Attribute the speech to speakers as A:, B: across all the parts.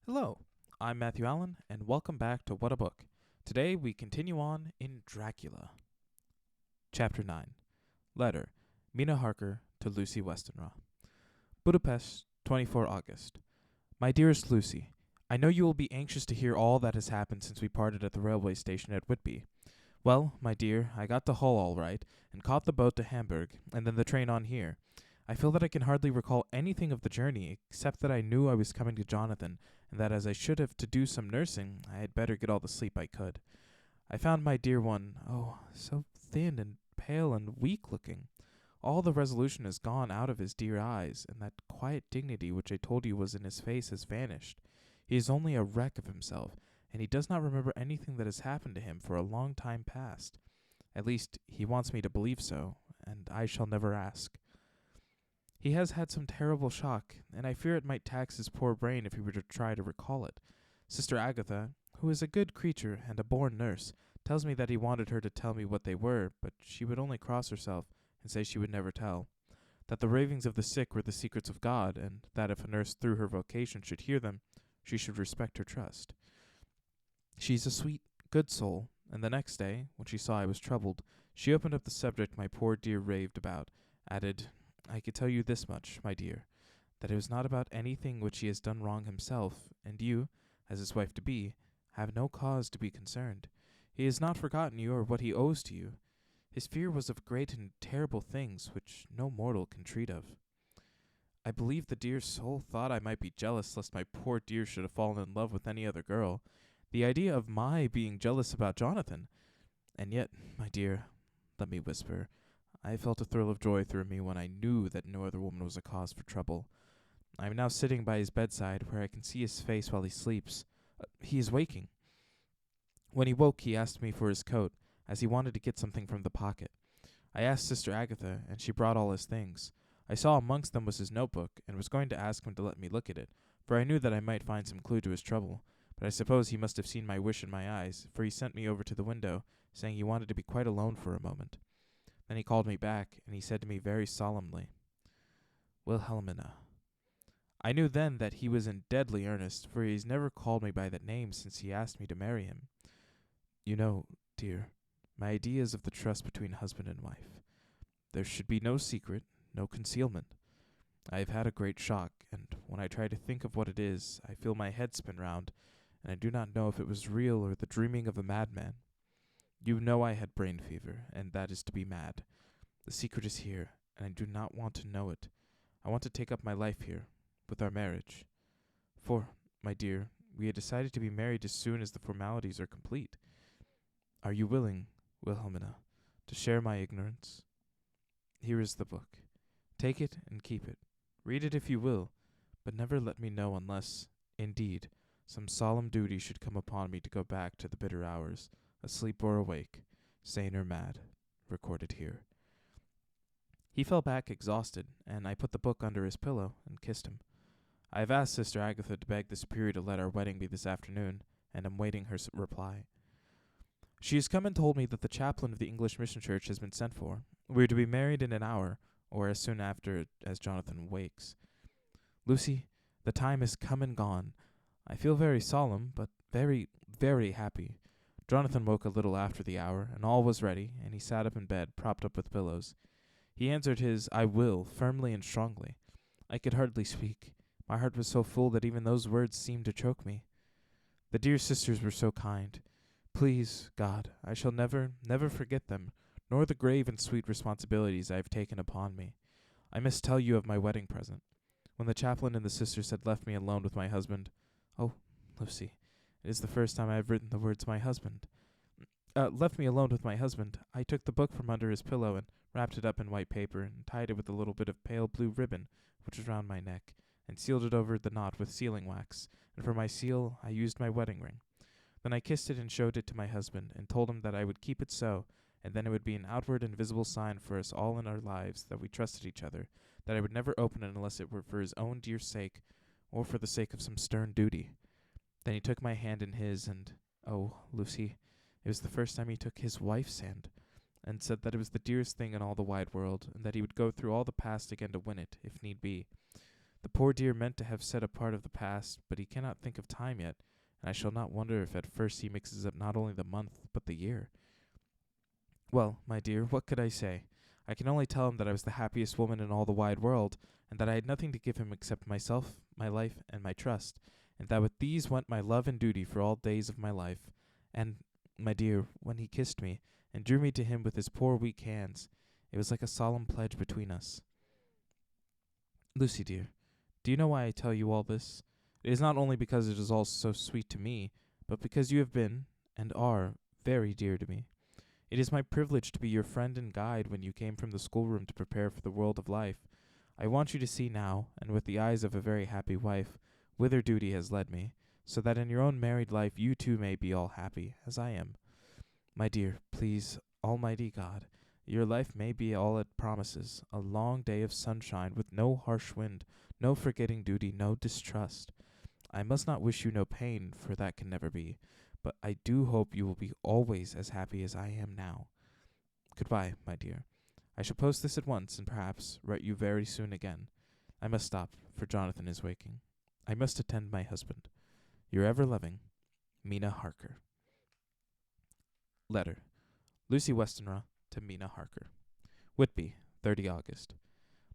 A: Hello, I'm Matthew Allen, and welcome back to What a Book. Today we continue on in Dracula. Chapter 9 Letter Mina Harker to Lucy Westenra. Budapest, 24 August. My dearest Lucy, I know you will be anxious to hear all that has happened since we parted at the railway station at Whitby. Well, my dear, I got to Hull all right, and caught the boat to Hamburg, and then the train on here. I feel that I can hardly recall anything of the journey, except that I knew I was coming to Jonathan, and that as I should have to do some nursing, I had better get all the sleep I could. I found my dear one, oh, so thin and pale and weak looking. All the resolution has gone out of his dear eyes, and that quiet dignity which I told you was in his face has vanished. He is only a wreck of himself, and he does not remember anything that has happened to him for a long time past. At least, he wants me to believe so, and I shall never ask. He has had some terrible shock, and I fear it might tax his poor brain if he were to try to recall it. Sister Agatha, who is a good creature and a born nurse, tells me that he wanted her to tell me what they were, but she would only cross herself and say she would never tell. That the ravings of the sick were the secrets of God, and that if a nurse through her vocation should hear them, she should respect her trust. She's a sweet, good soul, and the next day, when she saw I was troubled, she opened up the subject my poor dear raved about, added, I could tell you this much, my dear, that it was not about anything which he has done wrong himself, and you, as his wife to be, have no cause to be concerned. He has not forgotten you or what he owes to you. His fear was of great and terrible things which no mortal can treat of. I believe the dear soul thought I might be jealous lest my poor dear should have fallen in love with any other girl. The idea of my being jealous about Jonathan! And yet, my dear, let me whisper, I felt a thrill of joy through me when I knew that no other woman was a cause for trouble. I am now sitting by his bedside, where I can see his face while he sleeps. He is waking. When he woke, he asked me for his coat, as he wanted to get something from the pocket. I asked Sister Agatha, and she brought all his things. I saw amongst them was his notebook, and was going to ask him to let me look at it, for I knew that I might find some clue to his trouble. But I suppose he must have seen my wish in my eyes, for he sent me over to the window, saying he wanted to be quite alone for a moment. Then he called me back, and he said to me very solemnly, Wilhelmina. I knew then that he was in deadly earnest, for he has never called me by that name since he asked me to marry him. You know, dear, my ideas of the trust between husband and wife. There should be no secret, no concealment. I have had a great shock, and when I try to think of what it is, I feel my head spin round, and I do not know if it was real or the dreaming of a madman. You know I had brain fever, and that is to be mad. The secret is here, and I do not want to know it. I want to take up my life here, with our marriage. For, my dear, we had decided to be married as soon as the formalities are complete. Are you willing, Wilhelmina, to share my ignorance? Here is the book. Take it and keep it. Read it if you will, but never let me know unless, indeed, some solemn duty should come upon me to go back to the bitter hours, asleep or awake, sane or mad, recorded here. He fell back exhausted, and I put the book under his pillow and kissed him. I have asked Sister Agatha to beg the Superior to let our wedding be this afternoon, and am waiting her reply. She has come and told me that the chaplain of the English Mission Church has been sent for. We are to be married in an hour, or as soon after as Jonathan wakes. Lucy, the time is come and gone. I feel very solemn, but very, very happy. Jonathan woke a little after the hour, and all was ready, and he sat up in bed, propped up with pillows. He answered his I will firmly and strongly. I could hardly speak. My heart was so full that even those words seemed to choke me. The dear sisters were so kind. Please, God, I shall never, never forget them, nor the grave and sweet responsibilities I have taken upon me. I must tell you of my wedding present. When the chaplain and the sisters had left me alone with my husband, oh, Lucy, it is the first time I have written the words my husband. Left me alone with my husband, I took the book from under his pillow and wrapped it up in white paper and tied it with a little bit of pale blue ribbon which was round my neck, and sealed it over the knot with sealing wax, and for my seal I used my wedding ring. Then I kissed it and showed it to my husband, and told him that I would keep it so, and then it would be an outward and visible sign for us all in our lives that we trusted each other, that I would never open it unless it were for his own dear sake, or for the sake of some stern duty. Then he took my hand in his, and, oh, Lucy, it was the first time he took his wife's hand, and said that it was the dearest thing in all the wide world, and that he would go through all the past again to win it, if need be. The poor dear meant to have said a part of the past, but he cannot think of time yet, and I shall not wonder if at first he mixes up not only the month, but the year. Well, my dear, what could I say? I can only tell him that I was the happiest woman in all the wide world, and that I had nothing to give him except myself, my life, and my trust, and that with these went my love and duty for all days of my life. And, my dear, when he kissed me, and drew me to him with his poor weak hands, it was like a solemn pledge between us. Lucy, dear, do you know why I tell you all this? It is not only because it is all so sweet to me, but because you have been, and are, very dear to me. It is my privilege to be your friend and guide when you came from the schoolroom to prepare for the world of life. I want you to see now, and with the eyes of a very happy wife, whither duty has led me, so that in your own married life you too may be all happy, as I am. My dear, please, Almighty God, your life may be all it promises, a long day of sunshine with no harsh wind, no forgetting duty, no distrust. I must not wish you no pain, for that can never be, but I do hope you will be always as happy as I am now. Goodbye, my dear. I shall post this at once, and perhaps write you very soon again. I must stop, for Jonathan is waking. I must attend my husband. Your ever-loving, Mina Harker. Letter. Lucy Westenra to Mina Harker. Whitby, 30 August.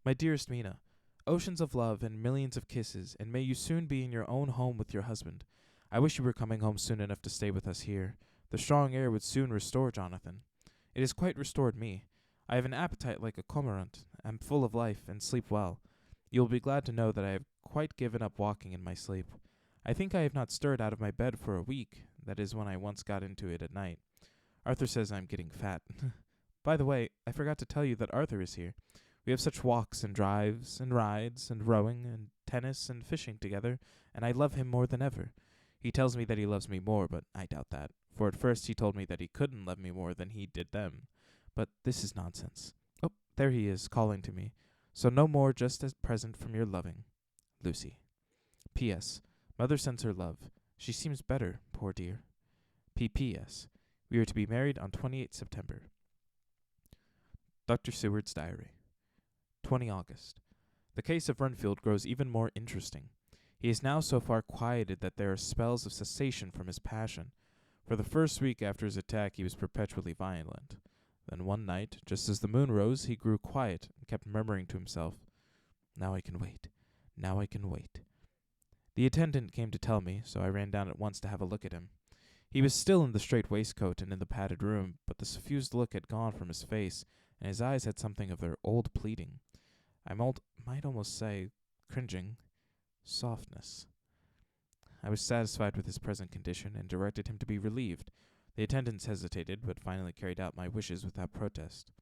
A: My dearest Mina, oceans of love and millions of kisses, and may you soon be in your own home with your husband. I wish you were coming home soon enough to stay with us here. The strong air would soon restore Jonathan. It has quite restored me. I have an appetite like a cormorant, am full of life, and sleep well. You will be glad to know that I have quite given up walking in my sleep. I think I have not stirred out of my bed for a week, that is when I once got into it at night. Arthur says I am getting fat. By the way, I forgot to tell you that Arthur is here. We have such walks and drives and rides and rowing and tennis and fishing together, and I love him more than ever. He tells me that he loves me more, but I doubt that, for at first he told me that he couldn't love me more than he did them. But this is nonsense. Oh, there he is, calling to me. So no more just at present from your loving, Lucy. P.S. Mother sends her love. She seems better, poor dear. P.P.S. We are to be married on 28th September. Dr. Seward's Diary. 20 August. The case of Renfield grows even more interesting. He is now so far quieted that there are spells of cessation from his passion. For the first week after his attack he was perpetually violent. Then one night, just as the moon rose, he grew quiet and kept murmuring to himself, "Now I can wait. Now I can wait." The attendant came to tell me, so I ran down at once to have a look at him. He was still in the strait waistcoat and in the padded room, but the suffused look had gone from his face, and his eyes had something of their old pleading. I might almost say, cringing, softness. I was satisfied with his present condition, and directed him to be relieved. The attendants hesitated, but finally carried out my wishes without protest.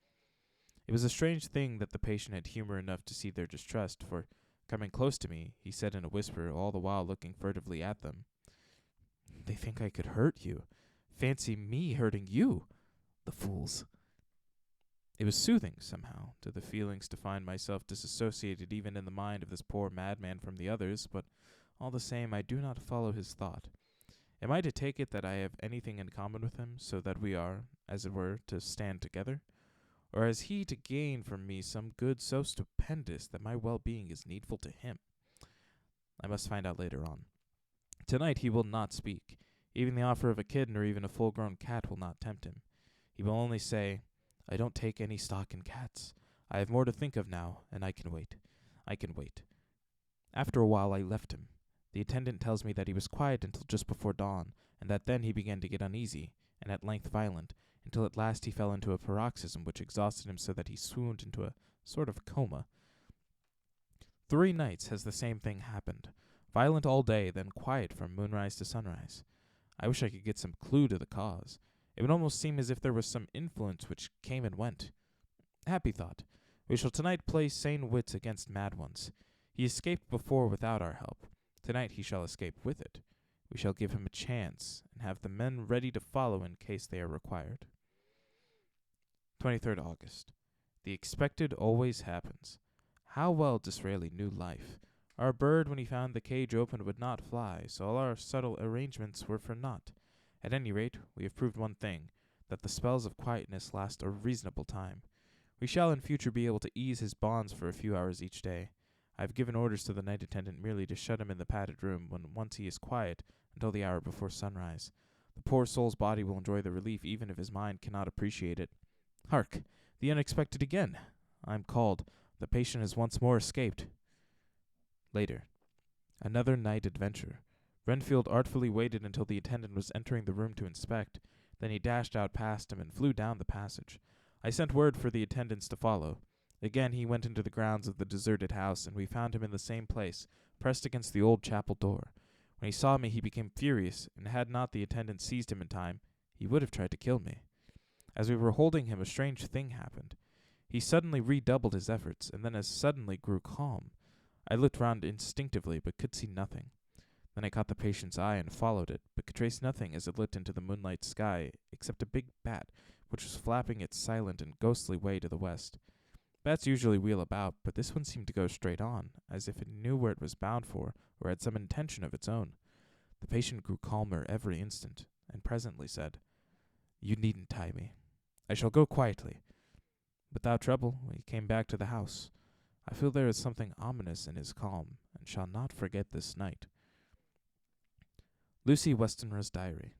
A: It was a strange thing that the patient had humor enough to see their distrust, for, coming close to me, he said in a whisper, all the while looking furtively at them, "They think I could hurt you. Fancy me hurting you. The fools." It was soothing, somehow, to the feelings to find myself disassociated even in the mind of this poor madman from the others, but all the same I do not follow his thought. Am I to take it that I have anything in common with him, so that we are, as it were, to stand together? Or has he to gain from me some good so stupendous that my well-being is needful to him? I must find out later on. Tonight he will not speak. Even the offer of a kitten or even a full-grown cat will not tempt him. He will only say, "I don't take any stock in cats. I have more to think of now, and I can wait. I can wait." After a while I left him. The attendant tells me that he was quiet until just before dawn, and that then he began to get uneasy, and at length violent, until at last he fell into a paroxysm which exhausted him so that he swooned into a sort of coma. 3 nights has the same thing happened. Violent all day, then quiet from moonrise to sunrise. I wish I could get some clue to the cause. It would almost seem as if there was some influence which came and went. Happy thought. We shall tonight play sane wits against mad ones. He escaped before without our help. Tonight he shall escape with it. We shall give him a chance, and have the men ready to follow in case they are required. 23rd August. The expected always happens. How well Disraeli knew life. Our bird, when he found the cage open, would not fly, so all our subtle arrangements were for naught. At any rate, we have proved one thing, that the spells of quietness last a reasonable time. We shall in future be able to ease his bonds for a few hours each day. I have given orders to the night attendant merely to shut him in the padded room when once he is quiet until the hour before sunrise. The poor soul's body will enjoy the relief even if his mind cannot appreciate it. Hark! The unexpected again! I am called. The patient has once more escaped. Later. Another night adventure. Renfield artfully waited until the attendant was entering the room to inspect. Then he dashed out past him and flew down the passage. I sent word for the attendants to follow. Again he went into the grounds of the deserted house, and we found him in the same place, pressed against the old chapel door. When he saw me he became furious, and had not the attendant seized him in time, he would have tried to kill me. As we were holding him, a strange thing happened. He suddenly redoubled his efforts, and then as suddenly grew calm. I looked round instinctively, but could see nothing. Then I caught the patient's eye and followed it, but could trace nothing as it lit into the moonlight sky, except a big bat, which was flapping its silent and ghostly way to the west. Bats usually wheel about, but this one seemed to go straight on, as if it knew where it was bound for, or had some intention of its own. The patient grew calmer every instant, and presently said, "You needn't tie me. I shall go quietly." Without trouble, we came back to the house. I feel there is something ominous in his calm, and shall not forget this night. Lucy Westenra's diary.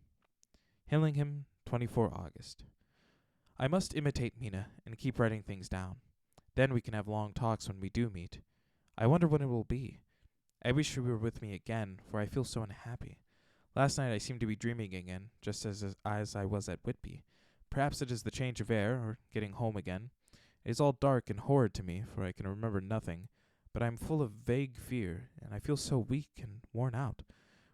A: Helsing, 24 August. I must imitate Mina and keep writing things down. Then we can have long talks when we do meet. I wonder when it will be. I wish she were with me again, for I feel so unhappy. Last night I seemed to be dreaming again, just as I was at Whitby. Perhaps it is the change of air, or getting home again. It is all dark and horrid to me, for I can remember nothing, but I am full of vague fear, and I feel so weak and worn out.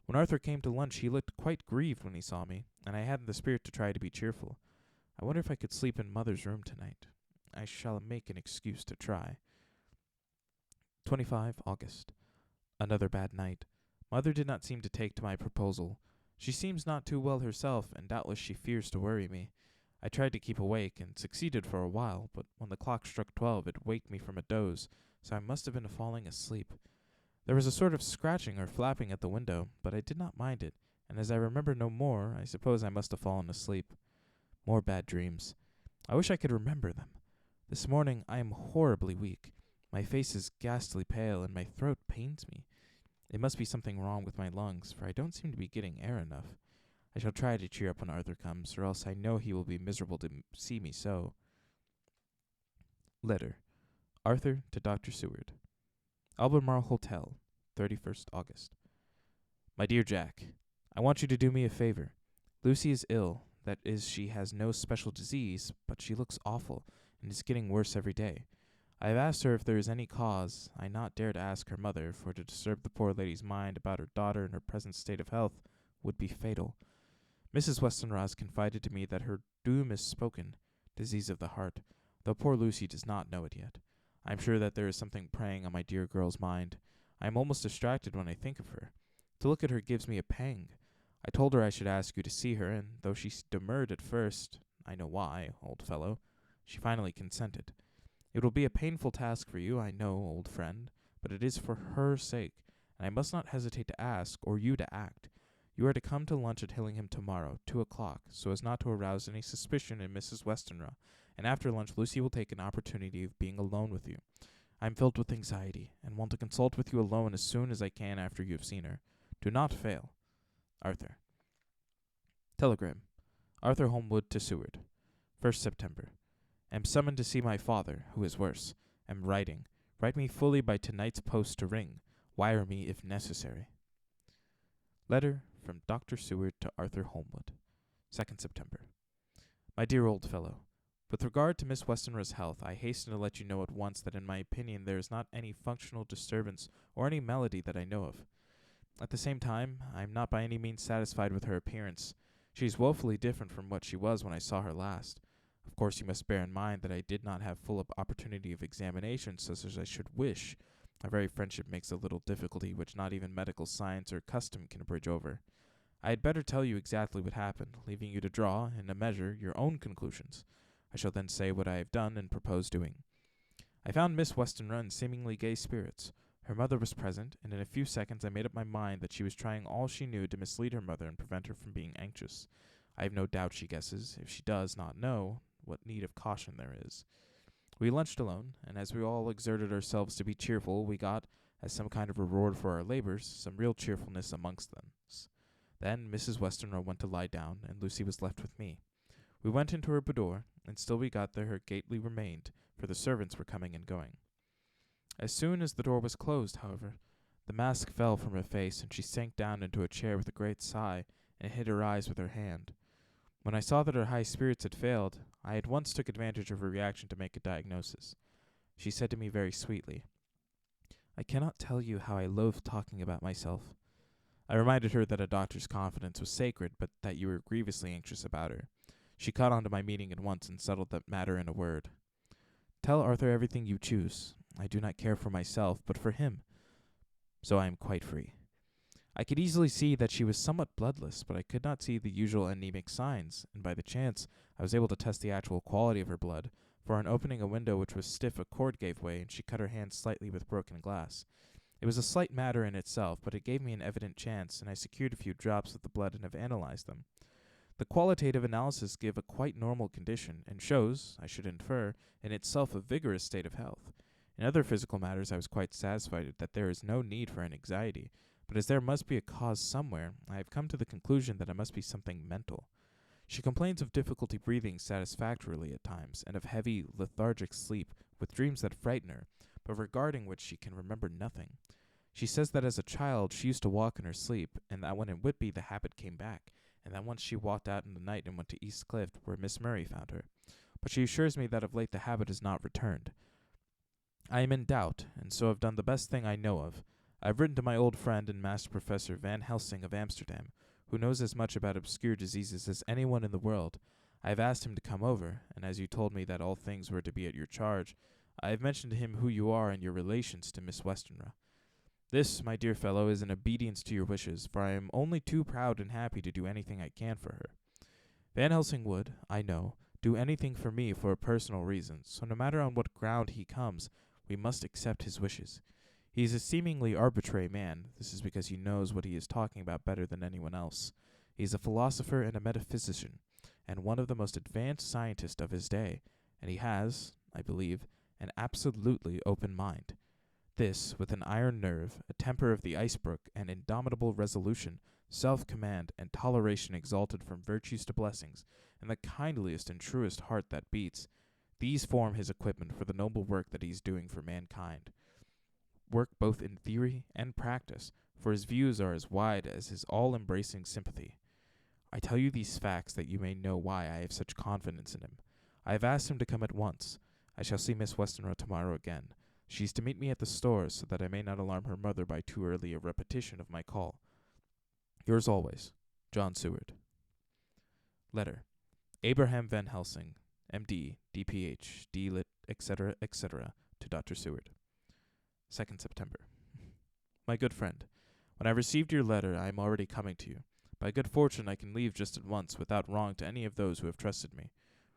A: When Arthur came to lunch he looked quite grieved when he saw me, and I hadn't the spirit to try to be cheerful. I wonder if I could sleep in Mother's room tonight. I shall make an excuse to try. 25 August. Another bad night. Mother did not seem to take to my proposal. She seems not too well herself, and doubtless she fears to worry me. I tried to keep awake, and succeeded for a while, but when the clock struck 12 it waked me from a doze, so I must have been falling asleep. There was a sort of scratching or flapping at the window, but I did not mind it, and as I remember no more, I suppose I must have fallen asleep. More bad dreams. I wish I could remember them. This morning I am horribly weak. My face is ghastly pale, and my throat pains me. It must be something wrong with my lungs, for I don't seem to be getting air enough. I shall try to cheer up when Arthur comes, or else I know he will be miserable to see me so. Letter. Arthur to Dr. Seward. Albemarle Hotel, 31st August. My dear Jack, I want you to do me a favor. Lucy is ill. That is, she has no special disease, but she looks awful, and is getting worse every day. I have asked her if there is any cause. I not dare to ask her mother, for to disturb the poor lady's mind about her daughter in her present state of health would be fatal. Mrs. Westenra has confided to me that her doom is spoken, disease of the heart, though poor Lucy does not know it yet. I am sure that there is something preying on my dear girl's mind. I am almost distracted when I think of her. To look at her gives me a pang. I told her I should ask you to see her, and though she demurred at first, I know why, old fellow, she finally consented. It will be a painful task for you, I know, old friend, but it is for her sake, and I must not hesitate to ask, or you to act. You are to come to lunch at Helsing tomorrow, 2 o'clock, so as not to arouse any suspicion in Mrs. Westenra, and after lunch Lucy will take an opportunity of being alone with you. I am filled with anxiety, and want to consult with you alone as soon as I can after you have seen her. Do not fail. Arthur. Telegram. Arthur Holmwood to Seward. 1st September. Am summoned to see my father, who is worse. Am writing. Write me fully by tonight's post to ring. Wire me if necessary. Letter from Dr. Seward to Arthur Holmwood. 2nd September. My dear old fellow, with regard to Miss Westenra's health, I hasten to let you know at once that in my opinion there is not any functional disturbance or any malady that I know of. At the same time, I am not by any means satisfied with her appearance. She is woefully different from what she was when I saw her last. Of course, you must bear in mind that I did not have full opportunity of examination such as I should wish. Our very friendship makes a little difficulty which not even medical science or custom can bridge over. I had better tell you exactly what happened, leaving you to draw, in a measure, your own conclusions. I shall then say what I have done and propose doing. I found Miss Westenra in seemingly gay spirits. Her mother was present, and in a few seconds I made up my mind that she was trying all she knew to mislead her mother and prevent her from being anxious. I have no doubt she guesses, if she does not know, what need of caution there is. We lunched alone, and as we all exerted ourselves to be cheerful, we got, as some kind of reward for our labors, some real cheerfulness amongst us. Then Mrs. Westenra went to lie down, and Lucy was left with me. We went into her boudoir, and still we got there her gately remained, for the servants were coming and going. As soon as the door was closed, however, the mask fell from her face, and she sank down into a chair with a great sigh, and hid her eyes with her hand. When I saw that her high spirits had failed, I at once took advantage of her reaction to make a diagnosis. She said to me very sweetly, "I cannot tell you how I loathe talking about myself." I reminded her that a doctor's confidence was sacred, but that you were grievously anxious about her. She caught on to my meaning at once and settled that matter in a word. "Tell Arthur everything you choose. I do not care for myself, but for him. So I am quite free." I could easily see that she was somewhat bloodless, but I could not see the usual anemic signs, and by the chance I was able to test the actual quality of her blood, for on opening a window which was stiff a cord gave way, and she cut her hand slightly with broken glass. It was a slight matter in itself, but it gave me an evident chance, and I secured a few drops of the blood and have analyzed them. The qualitative analysis give a quite normal condition, and shows, I should infer, in itself a vigorous state of health. In other physical matters I was quite satisfied that there is no need for anxiety, but as there must be a cause somewhere, I have come to the conclusion that it must be something mental. She complains of difficulty breathing satisfactorily at times, and of heavy, lethargic sleep, with dreams that frighten her, but regarding which she can remember nothing. She says that as a child she used to walk in her sleep, and that when in Whitby the habit came back, and that once she walked out in the night and went to East Cliff, where Miss Murray found her. But she assures me that of late the habit has not returned. I am in doubt, and so have done the best thing I know of. I have written to my old friend and master professor Van Helsing of Amsterdam, who knows as much about obscure diseases as anyone in the world. I have asked him to come over, and as you told me that all things were to be at your charge, I have mentioned to him who you are and your relations to Miss Westenra. This, my dear fellow, is in obedience to your wishes, for I am only too proud and happy to do anything I can for her. Van Helsing would, I know, do anything for me for personal reasons, so no matter on what ground he comes, we must accept his wishes. He is a seemingly arbitrary man. This is because he knows what he is talking about better than anyone else. He is a philosopher and a metaphysician, and one of the most advanced scientists of his day, and he has, I believe, an absolutely open mind. This, with an iron nerve, a temper of the iceberg, and indomitable resolution, self-command, and toleration exalted from virtues to blessings, and the kindliest and truest heart that beats, these form his equipment for the noble work that he is doing for mankind. Work both in theory and practice, for his views are as wide as his all-embracing sympathy. I tell you these facts that you may know why I have such confidence in him. I have asked him to come at once. I shall see Miss Westenra tomorrow again. She is to meet me at the stores, so that I may not alarm her mother by too early a repetition of my call. Yours always, John Seward. Letter. Abraham Van Helsing, M.D., D.Ph., D.Lit., etc., etc., to Dr. Seward. 2nd September. My good friend, when I received your letter, I am already coming to you. By good fortune I can leave just at once, without wrong to any of those who have trusted me.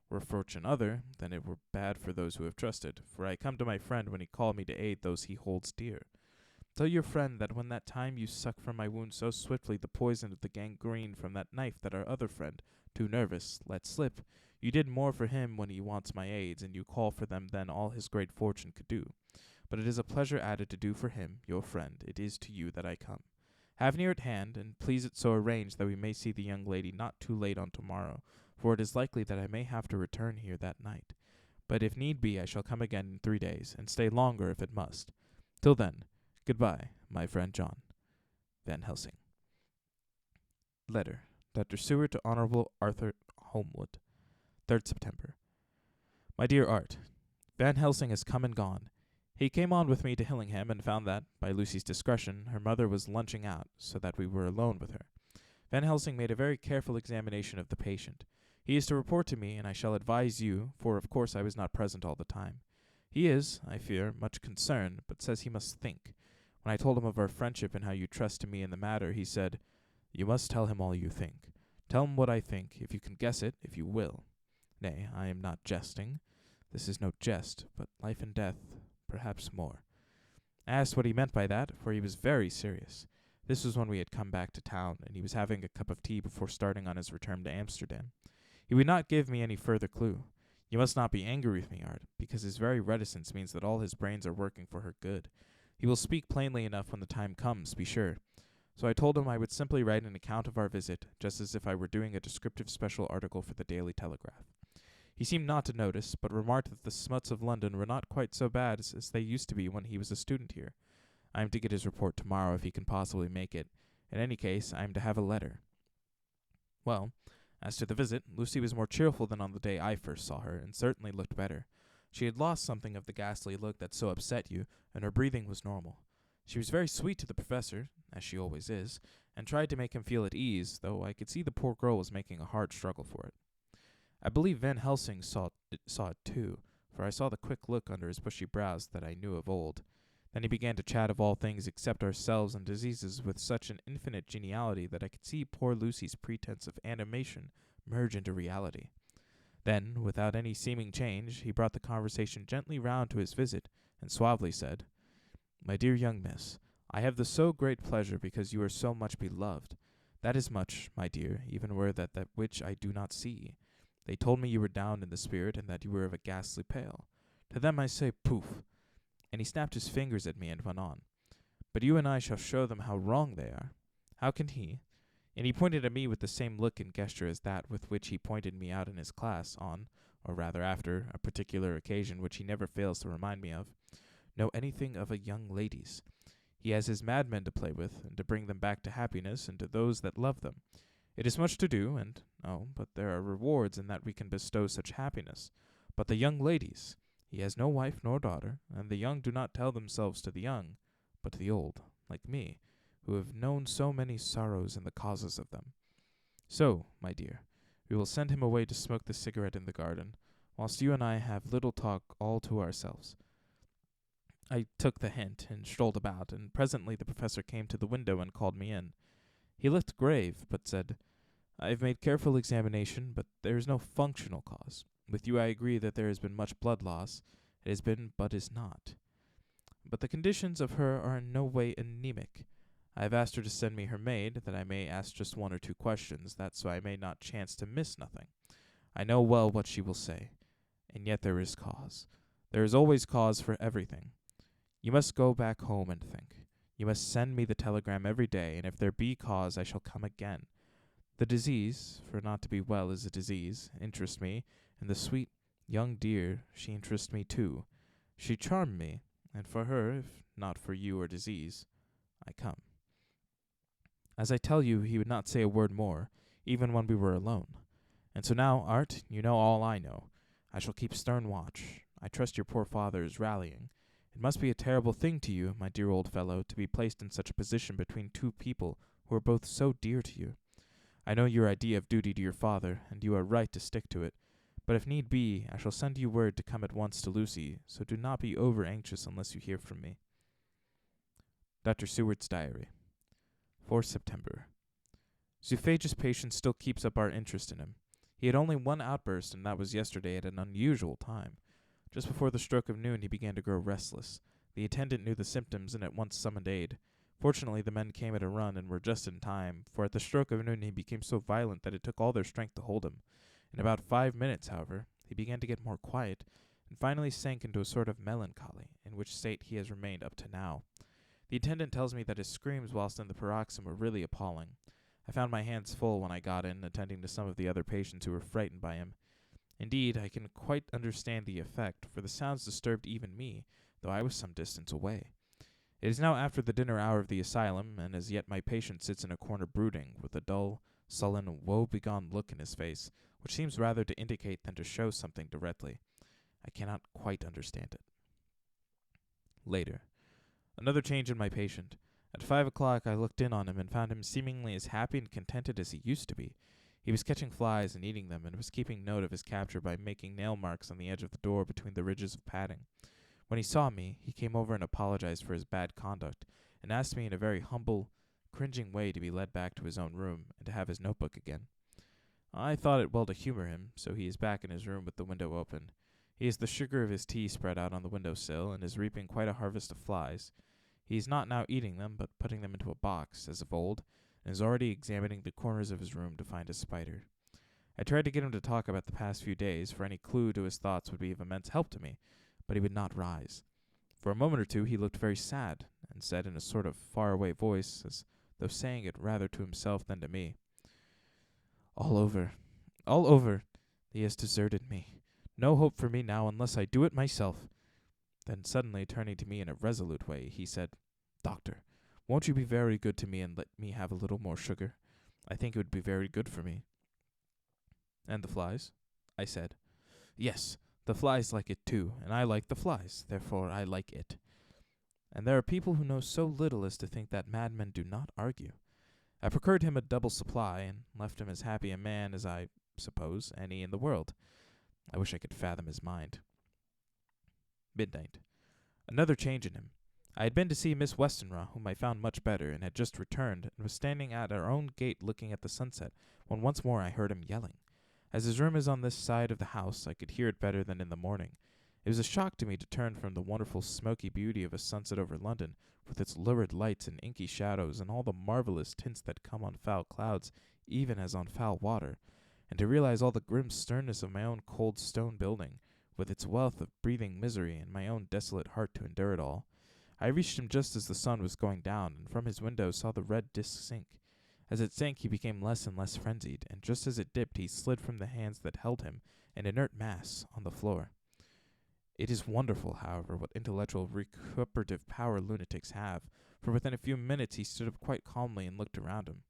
A: Were fortune other, then it were bad for those who have trusted, for I come to my friend when he called me to aid those he holds dear. Tell your friend that when that time you sucked from my wound so swiftly the poison of the gangrene from that knife that our other friend, too nervous, let slip, you did more for him when he wants my aids, and you call for them than all his great fortune could do. But it is a pleasure added to do for him, your friend, it is to you that I come. Have near at hand, and please it so arrange that we may see the young lady not too late on tomorrow, for it is likely that I may have to return here that night. But if need be, I shall come again in 3 days, and stay longer if it must. Till then, goodbye, my friend John. Van Helsing. Letter. Dr. Seward to Honorable Arthur Holmwood. 3rd September. My dear Art, Van Helsing has come and gone. He came on with me to Hillingham and found that, by Lucy's discretion, her mother was lunching out, so that we were alone with her. Van Helsing made a very careful examination of the patient. He is to report to me, and I shall advise you, for of course I was not present all the time. He is, I fear, much concerned, but says he must think. When I told him of our friendship and how you trust to me in the matter, he said, "You must tell him all you think. Tell him what I think, if you can guess it, if you will. Nay, I am not jesting. This is no jest, but life and death, perhaps more." I asked what he meant by that, for he was very serious. This was when we had come back to town, and he was having a cup of tea before starting on his return to Amsterdam. He would not give me any further clue. You must not be angry with me, Art, because his very reticence means that all his brains are working for her good. He will speak plainly enough when the time comes, be sure. So I told him I would simply write an account of our visit, just as if I were doing a descriptive special article for the Daily Telegraph. He seemed not to notice, but remarked that the smuts of London were not quite so bad as they used to be when he was a student here. I am to get his report tomorrow if he can possibly make it. In any case, I am to have a letter. Well, as to the visit, Lucy was more cheerful than on the day I first saw her, and certainly looked better. She had lost something of the ghastly look that so upset you, and her breathing was normal. She was very sweet to the professor, as she always is, and tried to make him feel at ease, though I could see the poor girl was making a hard struggle for it. I believe Van Helsing saw it too, for I saw the quick look under his bushy brows that I knew of old. Then he began to chat of all things except ourselves and diseases with such an infinite geniality that I could see poor Lucy's pretense of animation merge into reality. Then, without any seeming change, he brought the conversation gently round to his visit, and suavely said, "My dear young miss, I have the so great pleasure because you are so much beloved. That is much, my dear, even were that which I do not see. They told me you were down in the spirit, and that you were of a ghastly pale. To them I say, poof!" And he snapped his fingers at me and went on. "But you and I shall show them how wrong they are. How can he?" And he pointed at me with the same look and gesture as that with which he pointed me out in his class on, or rather after, a particular occasion which he never fails to remind me of, "know anything of a young ladies. He has his madmen to play with, and to bring them back to happiness and to those that love them. It is much to do, and, but there are rewards in that we can bestow such happiness. But the young ladies, he has no wife nor daughter, and the young do not tell themselves to the young, but to the old, like me, who have known so many sorrows and the causes of them. So, my dear, we will send him away to smoke the cigarette in the garden, whilst you and I have little talk all to ourselves." I took the hint and strolled about, and presently the professor came to the window and called me in. He looked grave, but said, "I have made careful examination, but there is no functional cause. With you I agree that there has been much blood loss. It has been, but is not. But the conditions of her are in no way anemic. I have asked her to send me her maid, that I may ask just one or two questions, that so I may not chance to miss nothing. I know well what she will say. And yet there is cause. There is always cause for everything. You must go back home and think. You must send me the telegram every day, and if there be cause I shall come again. The disease, for not to be well is a disease, interests me, and the sweet young dear, she interests me too. She charmed me, and for her, if not for you or disease, I come." As I tell you, he would not say a word more, even when we were alone. And so now, Art, you know all I know. I shall keep stern watch. I trust your poor father is rallying. It must be a terrible thing to you, my dear old fellow, to be placed in such a position between two people who are both so dear to you. I know your idea of duty to your father, and you are right to stick to it. But if need be, I shall send you word to come at once to Lucy, so do not be over anxious unless you hear from me. Dr. Seward's Diary. 4th September. Zoophagus' patient still keeps up our interest in him. He had only one outburst, and that was yesterday at an unusual time. Just before the stroke of noon he began to grow restless. The attendant knew the symptoms and at once summoned aid. Fortunately the men came at a run and were just in time, for at the stroke of noon he became so violent that it took all their strength to hold him. In about 5 minutes, however, he began to get more quiet, and finally sank into a sort of melancholy, in which state he has remained up to now. The attendant tells me that his screams whilst in the paroxysm were really appalling. I found my hands full when I got in, attending to some of the other patients who were frightened by him. Indeed, I can quite understand the effect, for the sounds disturbed even me, though I was some distance away. It is now after the dinner hour of the asylum, and as yet my patient sits in a corner brooding, with a dull, sullen, woe-begone look in his face, which seems rather to indicate than to show something directly. I cannot quite understand it. Later. Another change in my patient. At 5 o'clock I looked in on him and found him seemingly as happy and contented as he used to be. He was catching flies and eating them, and was keeping note of his capture by making nail marks on the edge of the door between the ridges of padding. When he saw me, he came over and apologized for his bad conduct, and asked me in a very humble, cringing way to be led back to his own room, and to have his notebook again. I thought it well to humor him, so he is back in his room with the window open. He has the sugar of his tea spread out on the window-sill, and is reaping quite a harvest of flies. He is not now eating them, but putting them into a box, as of old, and is already examining the corners of his room to find a spider. I tried to get him to talk about the past few days, for any clue to his thoughts would be of immense help to me, but he would not rise. For a moment or two he looked very sad, and said in a sort of far-away voice, as though saying it rather to himself than to me, "All over, all over. He has deserted me. No hope for me now unless I do it myself." Then suddenly turning to me in a resolute way, he said, "Doctor, won't you be very good to me and let me have a little more sugar? I think it would be very good for me." "And the flies?" I said. "Yes, the flies like it too, and I like the flies, therefore I like it." And there are people who know so little as to think that madmen do not argue. I procured him a double supply, and left him as happy a man as I suppose any in the world. I wish I could fathom his mind. Midnight. Another change in him. I had been to see Miss Westenra, whom I found much better, and had just returned, and was standing at our own gate looking at the sunset, when once more I heard him yelling. As his room is on this side of the house, I could hear it better than in the morning. It was a shock to me to turn from the wonderful smoky beauty of a sunset over London, with its lurid lights and inky shadows, and all the marvelous tints that come on foul clouds, even as on foul water, and to realize all the grim sternness of my own cold stone building, with its wealth of breathing misery, and my own desolate heart to endure it all. I reached him just as the sun was going down, and from his window saw the red disk sink. As it sank he became less and less frenzied, and just as it dipped he slid from the hands that held him, an inert mass, on the floor. It is wonderful, however, what intellectual recuperative power lunatics have, for within a few minutes he stood up quite calmly and looked around him.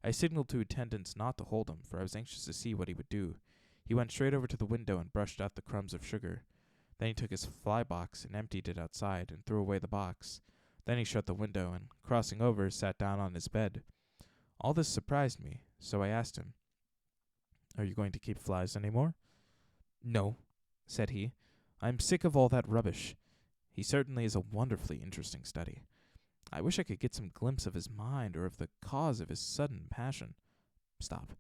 A: I signaled to attendants not to hold him, for I was anxious to see what he would do. He went straight over to the window and brushed out the crumbs of sugar. Then he took his fly box and emptied it outside and threw away the box. Then he shut the window and, crossing over, sat down on his bed. All this surprised me, so I asked him, "Are you going to keep flies any more?" "No," said he. "I am sick of all that rubbish." He certainly is a wonderfully interesting study. I wish I could get some glimpse of his mind or of the cause of his sudden passion. Stop.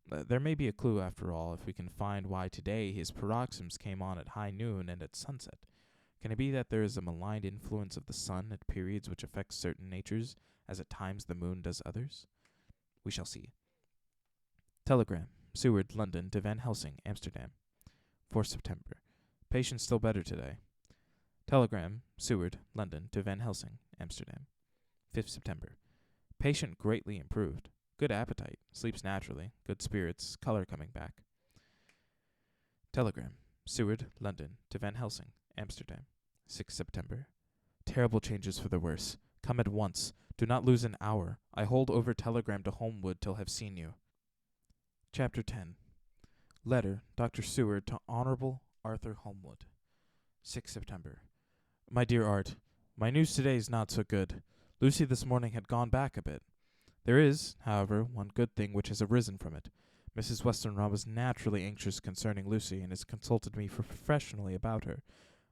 A: There may be a clue, after all, if we can find why today his paroxysms came on at high noon and at sunset. Can it be that there is a malign influence of the sun at periods which affects certain natures, as at times the moon does others? We shall see. Telegram. Seward, London, to Van Helsing, Amsterdam. 4th September. Patient still better today. Telegram. Seward, London, to Van Helsing, Amsterdam. 5th September. Patient greatly improved. Good appetite, sleeps naturally, good spirits, color coming back. Telegram. Seward, London, to Van Helsing, Amsterdam. 6th September. Terrible changes for the worse. Come at once. Do not lose an hour. I hold over telegram to Holmwood till have seen you. Chapter 10. Letter, Dr. Seward to Honorable Arthur Holmwood. 6th September. My dear Art, my news today is not so good. Lucy this morning had gone back a bit. There is, however, one good thing which has arisen from it. Mrs. Westenra was naturally anxious concerning Lucy, and has consulted me professionally about her.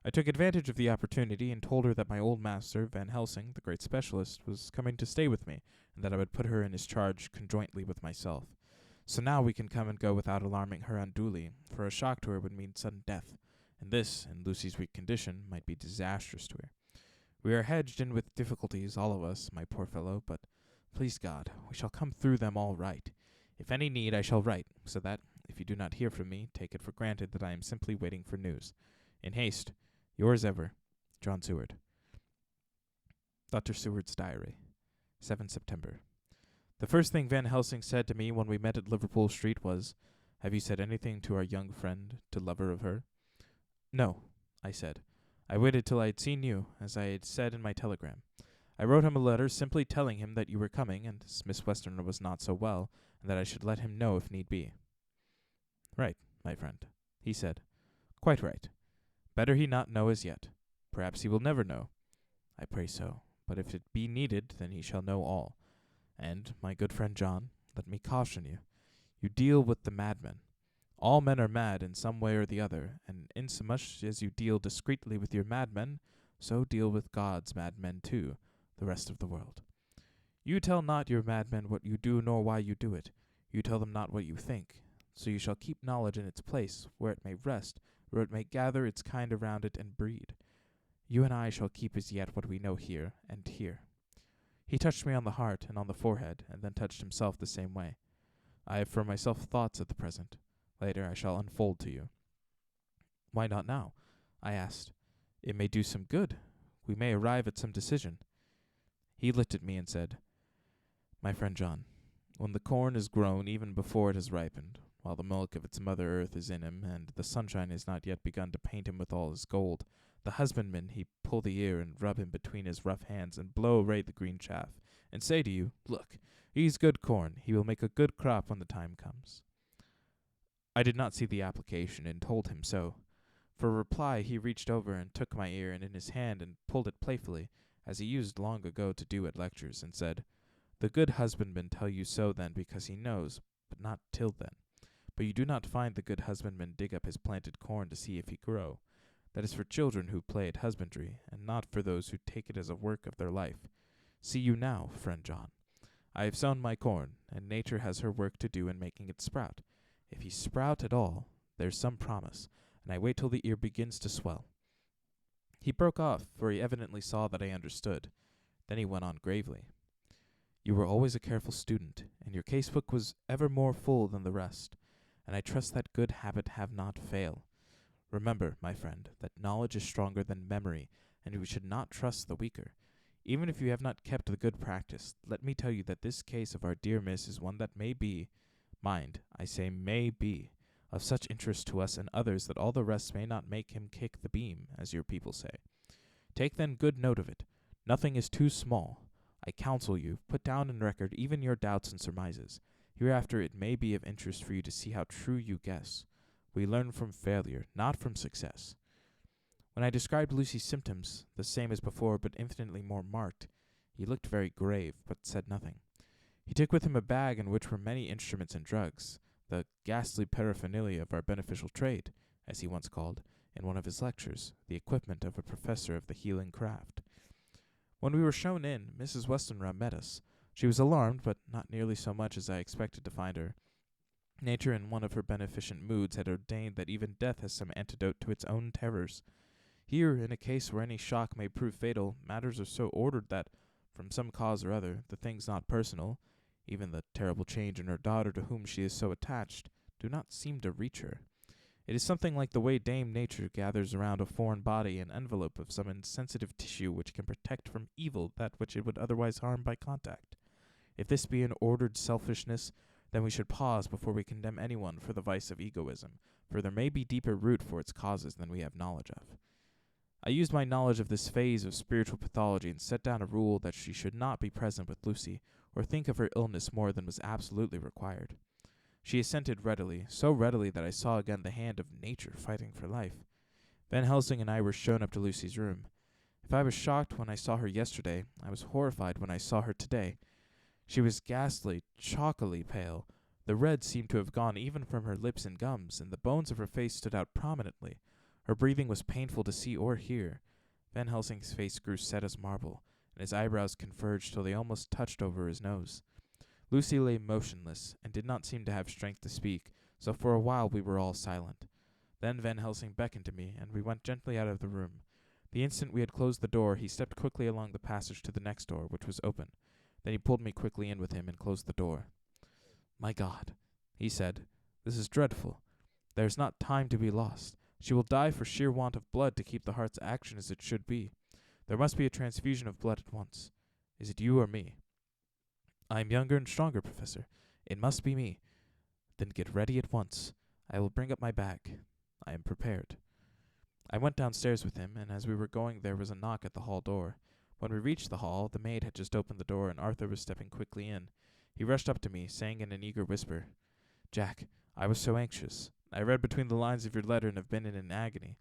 A: I took advantage of the opportunity, and told her that my old master, Van Helsing, the great specialist, was coming to stay with me, and that I would put her in his charge conjointly with myself. So now we can come and go without alarming her unduly, for a shock to her would mean sudden death, and this, in Lucy's weak condition, might be disastrous to her. We are hedged in with difficulties, all of us, my poor fellow, but please God, we shall come through them all right. If any need, I shall write, so that, if you do not hear from me, take it for granted that I am simply waiting for news. In haste, yours ever, John Seward. Dr. Seward's Diary. 7th September. The first thing Van Helsing said to me when we met at Liverpool Street was, "Have you said anything to our young friend, to lover of her?" "No," I said. "I waited till I had seen you, as I had said in my telegram. I wrote him a letter simply telling him that you were coming, and Miss Westenra was not so well, and that I should let him know if need be." "Right, my friend," he said. "Quite right. Better he not know as yet. Perhaps he will never know. I pray so, but if it be needed, then he shall know all. And, my good friend John, let me caution you. You deal with the madmen. All men are mad in some way or the other, and insomuch as you deal discreetly with your madmen, so deal with God's madmen too, the rest of the world. You tell not your madmen what you do nor why you do it. You tell them not what you think. So you shall keep knowledge in its place, where it may rest, where it may gather its kind around it and breed. You and I shall keep as yet what we know here and here." He touched me on the heart and on the forehead, and then touched himself the same way. "I have for myself thoughts at the present. Later I shall unfold to you. Why not now? I asked. It may do some good. We may arrive at some decision. He looked at me and said, My friend John, when the corn is grown even before it has ripened, while the milk of its mother earth is in him, and the sunshine has not yet begun to paint him with all his gold, the husbandman he pull the ear and rub him between his rough hands, and blow away the green chaff, and say to you, Look, he's good corn, he will make a good crop when the time comes. I did not see the application, and told him so. For reply he reached over and took my ear in his hand and pulled it playfully, as he used long ago to do at lectures, and said, The good husbandman tell you so then because he knows, but not till then. But you do not find the good husbandman dig up his planted corn to see if he grow. That is for children who play at husbandry, and not for those who take it as a work of their life. See you now, friend John. I have sown my corn, and nature has her work to do in making it sprout. If he sprout at all, there's some promise, and I wait till the ear begins to swell. He broke off, for he evidently saw that I understood. Then he went on gravely. You were always a careful student, and your casebook was ever more full than the rest, and I trust that good habit have not fail. Remember, my friend, that knowledge is stronger than memory, and we should not trust the weaker. Even if you have not kept the good practice, let me tell you that this case of our dear miss is one that may be, mind, I say may be, of such interest to us and others that all the rest may not make him kick the beam, as your people say. Take then good note of it. Nothing is too small. I counsel you, put down in record even your doubts and surmises. Hereafter it may be of interest for you to see how true you guess. We learn from failure, not from success. When I described Lucy's symptoms, the same as before but infinitely more marked, he looked very grave, but said nothing. He took with him a bag in which were many instruments and drugs, the ghastly paraphernalia of our beneficial trade, as he once called, in one of his lectures, the equipment of a professor of the healing craft. When we were shown in, Mrs. Westenra met us. She was alarmed, but not nearly so much as I expected to find her. Nature, in one of her beneficent moods, had ordained that even death has some antidote to its own terrors. Here, in a case where any shock may prove fatal, matters are so ordered that, from some cause or other, the things not personal, even the terrible change in her daughter to whom she is so attached, do not seem to reach her. It is something like the way Dame Nature gathers around a foreign body an envelope of some insensitive tissue which can protect from evil that which it would otherwise harm by contact. If this be an ordered selfishness, then we should pause before we condemn anyone for the vice of egoism, for there may be deeper root for its causes than we have knowledge of. I used my knowledge of this phase of spiritual pathology and set down a rule that she should not be present with Lucy, or think of her illness more than was absolutely required. She assented readily, so readily that I saw again the hand of nature fighting for life. Van Helsing and I were shown up to Lucy's room. If I was shocked when I saw her yesterday, I was horrified when I saw her today. She was ghastly, chalkily pale. The red seemed to have gone even from her lips and gums, and the bones of her face stood out prominently. Her breathing was painful to see or hear. Van Helsing's face grew set as marble, and his eyebrows converged till they almost touched over his nose. Lucy lay motionless, and did not seem to have strength to speak, so for a while we were all silent. Then Van Helsing beckoned to me, and we went gently out of the room. The instant we had closed the door, he stepped quickly along the passage to the next door, which was open. Then he pulled me quickly in with him and closed the door. My God, he said, this is dreadful. There is not time to be lost. She will die for sheer want of blood to keep the heart's action as it should be. There must be a transfusion of blood at once. Is it you or me? I am younger and stronger, Professor. It must be me. Then get ready at once. I will bring up my bag. I am prepared. I went downstairs with him, and as we were going there was a knock at the hall door. When we reached the hall, the maid had just opened the door, and Arthur was stepping quickly in. He rushed up to me, saying in an eager whisper, Jack, I was so anxious. I read between the lines of your letter and have been in an agony.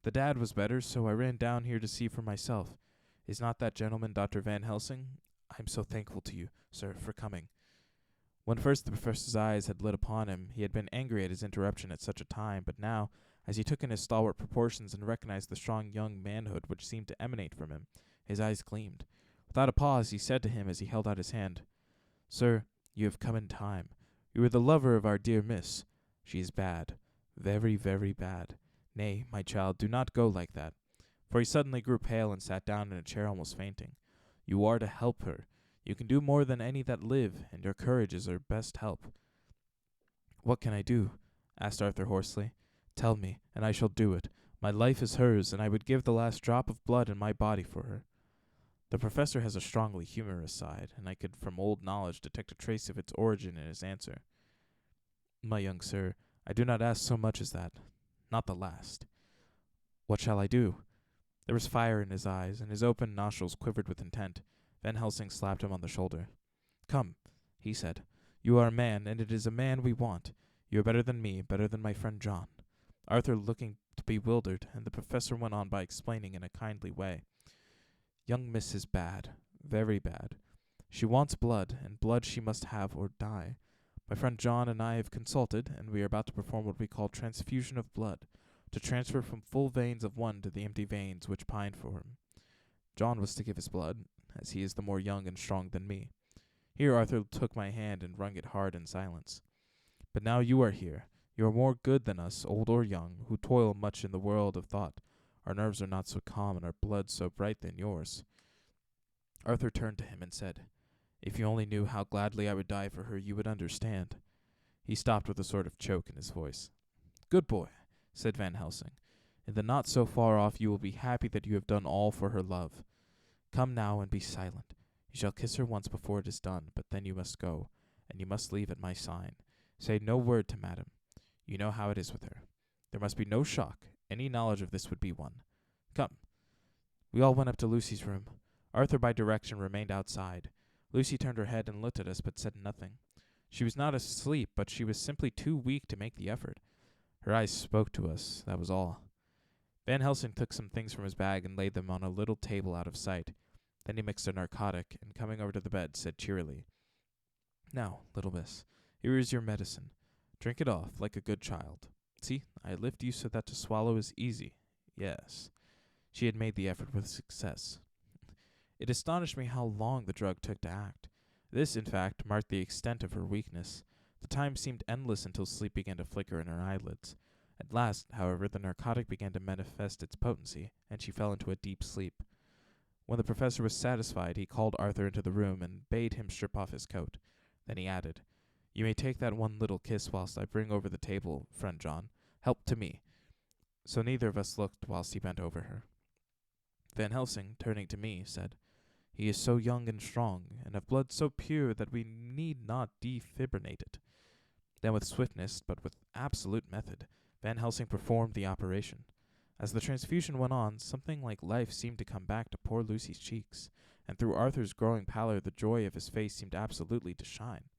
A: The dad was better, so I ran down here to see for myself. Is not that gentleman Dr. Van Helsing? I am so thankful to you, sir, for coming. When first the professor's eyes had lit upon him, he had been angry at his interruption at such a time, but now, as he took in his stalwart proportions and recognized the strong young manhood which seemed to emanate from him, his eyes gleamed. Without a pause, he said to him as he held out his hand, Sir, you have come in time. You are the lover of our dear miss. She is bad, very, very bad. Nay, my child, do not go like that. For he suddenly grew pale and sat down in a chair almost fainting. You are to help her. You can do more than any that live, and your courage is her best help. What can I do? asked Arthur hoarsely. "Tell me, and I shall do it. My life is hers, and I would give the last drop of blood in my body for her." The professor has a strongly humorous side, and I could from old knowledge detect a trace of its origin in his answer. "My young sir, I do not ask so much as that. Not the last." "What shall I do?" There was fire in his eyes, and his open nostrils quivered with intent. Van Helsing slapped him on the shoulder. "Come," he said. "You are a man, and it is a man we want. You are better than me, better than my friend John." Arthur looking bewildered, and the professor went on by explaining in a kindly way. "Young miss is bad, very bad. She wants blood, and blood she must have or die. My friend John and I have consulted, and we are about to perform what we call transfusion of blood, to transfer from full veins of one to the empty veins which pine for him. John was to give his blood, as he is the more young and strong than me." Here Arthur took my hand and wrung it hard in silence. "But now you are here. You are more good than us, old or young, who toil much in the world of thought. Our nerves are not so calm and our blood so bright than yours." Arthur turned to him and said, "If you only knew how gladly I would die for her, you would understand." He stopped with a sort of choke in his voice. "Good boy," said Van Helsing. "In the not so far off you will be happy that you have done all for her love. Come now and be silent. You shall kiss her once before it is done, but then you must go, and you must leave at my sign. Say no word to madam. You know how it is with her. There must be no shock. Any knowledge of this would be one. Come." We all went up to Lucy's room. Arthur by direction remained outside. Lucy turned her head and looked at us, but said nothing. She was not asleep, but she was simply too weak to make the effort. Her eyes spoke to us, that was all. Van Helsing took some things from his bag and laid them on a little table out of sight. Then he mixed a narcotic, and coming over to the bed, said cheerily, "Now, little miss, here is your medicine. Drink it off, like a good child. See, I lift you so that to swallow is easy. Yes." She had made the effort with success. It astonished me how long the drug took to act. This, in fact, marked the extent of her weakness. The time seemed endless until sleep began to flicker in her eyelids. At last, however, the narcotic began to manifest its potency, and she fell into a deep sleep. When the professor was satisfied, he called Arthur into the room and bade him strip off his coat. Then he added, "You may take that one little kiss whilst I bring over the table, friend John. Help to me." So neither of us looked whilst he bent over her. Van Helsing, turning to me, said, "He is so young and strong, and of blood so pure that we need not defibrillate it." Then with swiftness, but with absolute method, Van Helsing performed the operation. As the transfusion went on, something like life seemed to come back to poor Lucy's cheeks, and through Arthur's growing pallor the joy of his face seemed absolutely to shine.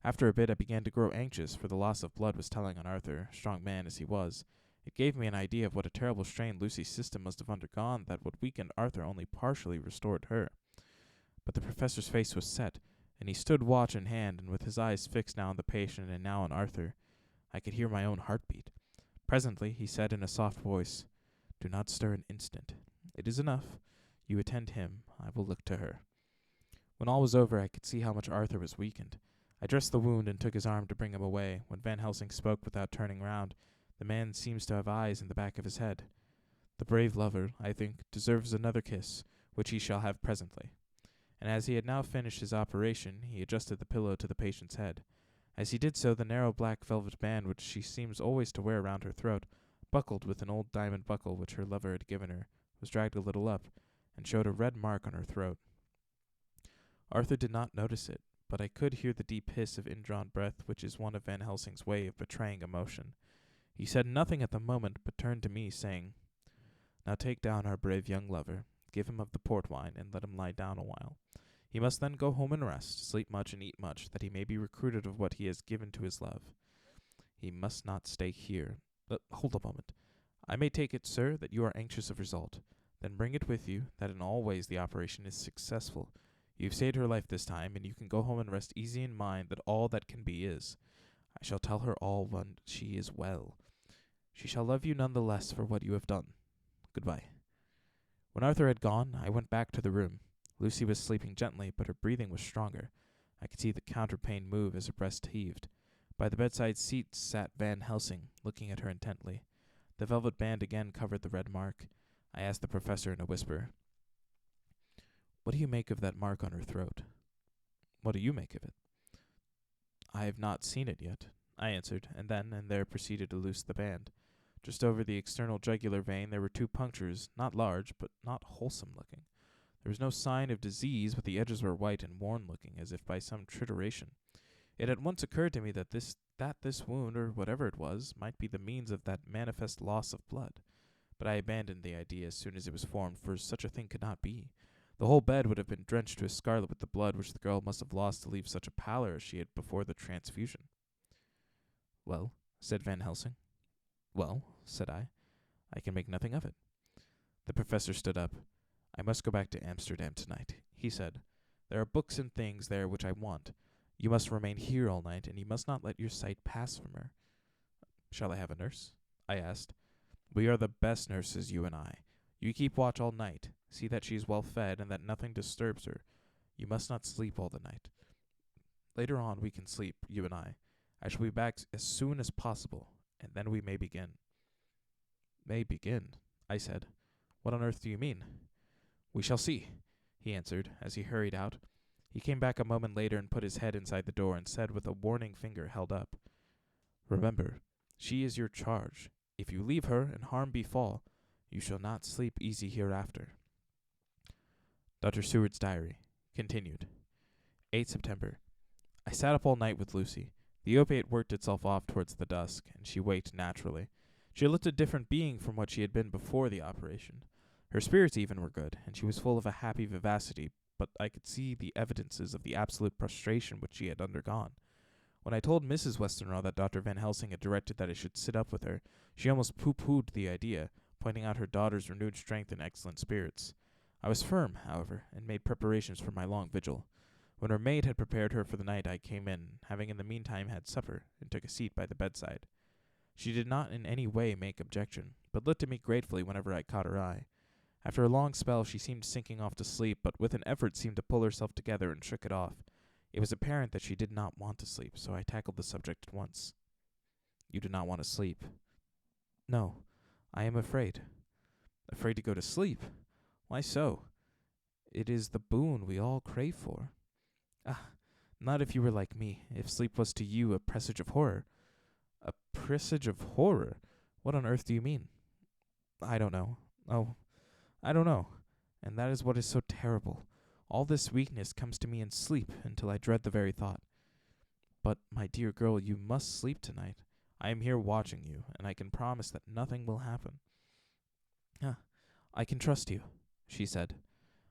A: After a bit I began to grow anxious, for the loss of blood was telling on Arthur, strong man as he was. It gave me an idea of what a terrible strain Lucy's system must have undergone, that what weakened Arthur only partially restored her. But the professor's face was set, and he stood watch in hand, and with his eyes fixed now on the patient and now on Arthur. I could hear my own heartbeat. Presently he said in a soft voice, "Do not stir an instant. It is enough. You attend him. I will look to her." When all was over, I could see how much Arthur was weakened. I dressed the wound and took his arm to bring him away, when Van Helsing spoke without turning round. The man seems to have eyes in the back of his head. "The brave lover, I think, deserves another kiss, which he shall have presently." And as he had now finished his operation, he adjusted the pillow to the patient's head. As he did so, the narrow black velvet band which she seems always to wear round her throat, buckled with an old diamond buckle which her lover had given her, was dragged a little up, and showed a red mark on her throat. Arthur did not notice it, but I could hear the deep hiss of indrawn breath, which is one of Van Helsing's way of betraying emotion. He said nothing at the moment, but turned to me, saying, "Now take down our brave young lover, give him of the port wine, and let him lie down a while. He must then go home and rest, sleep much and eat much, that he may be recruited of what he has given to his love. He must not stay here. Hold a moment. I may take it, sir, that you are anxious of result. Then bring it with you, that in all ways the operation is successful. You have saved her life this time, and you can go home and rest easy in mind that all that can be is. I shall tell her all when she is well. She shall love you none the less for what you have done. Goodbye." When Arthur had gone, I went back to the room. Lucy was sleeping gently, but her breathing was stronger. I could see the counterpane move as her breast heaved. By the bedside seat sat Van Helsing, looking at her intently. The velvet band again covered the red mark. I asked the professor in a whisper, "What do you make of that mark on her throat?" "What do you make of it?" "I have not seen it yet. I answered, and then and there proceeded to loose the band. Just over the external jugular vein there were 2 punctures, not large, but not wholesome looking. There was no sign of disease, but the edges were white and worn-looking, as if by some trituration. It at once occurred to me that this wound, or whatever it was, might be the means of that manifest loss of blood. But I abandoned the idea as soon as it was formed, for such a thing could not be. The whole bed would have been drenched to a scarlet with the blood which the girl must have lost to leave such a pallor as she had before the transfusion. "Well," said Van Helsing. "Well," said I can make nothing of it." The professor stood up. "I must go back to Amsterdam tonight," he said. "There are books and things there which I want. You must remain here all night, and you must not let your sight pass from her." "Shall I have a nurse?" I asked. "We are the best nurses, you and I. You keep watch all night. See that she is well fed, and that nothing disturbs her. You must not sleep all the night. Later on we can sleep, you and I. I shall be back as soon as possible, and then we may begin." "May begin?" I said. "What on earth do you mean?" "We shall see," he answered, as he hurried out. He came back a moment later and put his head inside the door and said with a warning finger held up, "Remember, she is your charge. If you leave her and harm befall, you shall not sleep easy hereafter." Dr. Seward's diary continued. 8 September. I sat up all night with Lucy. The opiate worked itself off towards the dusk, and she waked naturally. She looked a different being from what she had been before the operation. Her spirits even were good, and she was full of a happy vivacity, but I could see the evidences of the absolute prostration which she had undergone. When I told Mrs. Westenra that Dr. Van Helsing had directed that I should sit up with her, she almost pooh-poohed the idea, pointing out her daughter's renewed strength and excellent spirits. I was firm, however, and made preparations for my long vigil. When her maid had prepared her for the night, I came in, having in the meantime had supper, and took a seat by the bedside. She did not in any way make objection, but looked at me gratefully whenever I caught her eye. After a long spell she seemed sinking off to sleep, but with an effort seemed to pull herself together and shook it off. It was apparent that she did not want to sleep, so I tackled the subject at once. "You do not want to sleep?" "No, I am afraid." "Afraid to go to sleep? Why so?" "It is the boon we all crave for." "Ah, not if you were like me, if sleep was to you a presage of horror." "A presage of horror? What on earth do you mean?" "I don't know. Oh, I don't know. And that is what is so terrible. All this weakness comes to me in sleep until I dread the very thought." "But, my dear girl, you must sleep tonight. I am here watching you, and I can promise that nothing will happen." "I can trust you," she said.